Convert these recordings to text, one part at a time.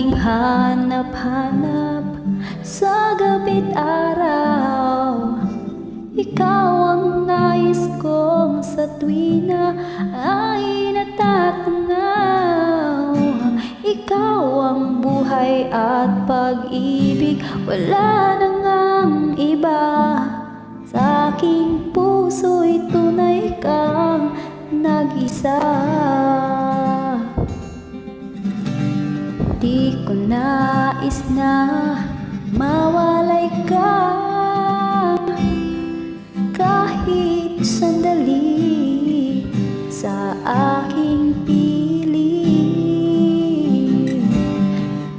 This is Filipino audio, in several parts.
laging hanap-hanap sa gabi't araw. Ikaw ang nais kong sa tuwina ay natatanaw. Ikaw ang buhay at pag-ibig, wala na ngang iba. Sa aking puso'y tunay kang nag-isa. Di ko nais na mawalay ka kahit sandali sa aking piling.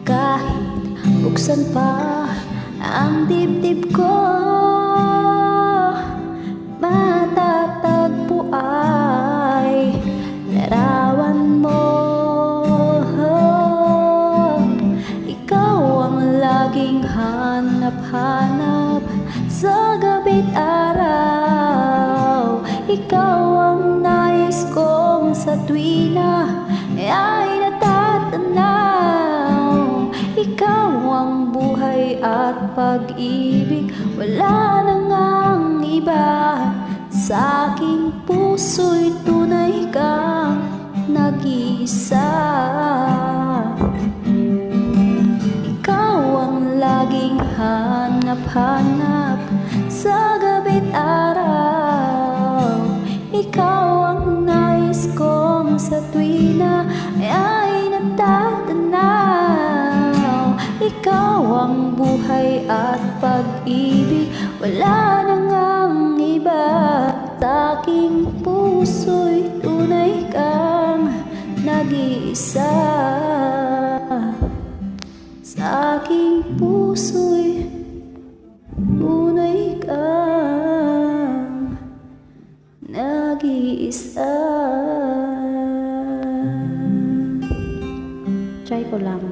Kahit buksan pa ang dibdib ko, matatagpo ay larawan mo. Ikaw ang laging hanap-hanap sa gabi't araw. Ikaw ang nais kong sa tuwina ay natatanaw. Ikaw ang buhay at pag-ibig, wala na ngang iba. Sa aking puso'y tunay kang nag-iisa. Ikaw ang laging hanap-hanap sa gabi't araw. Ikaw ang nais kong sa tuwina ay natatanaw. Ikaw ang buhay at pag-ibig, wala na ngang iba. Sa aking puso'y tunay kang nag-iisa. Sa aking puso'y tunay kang nag-iisa. Try ko lang.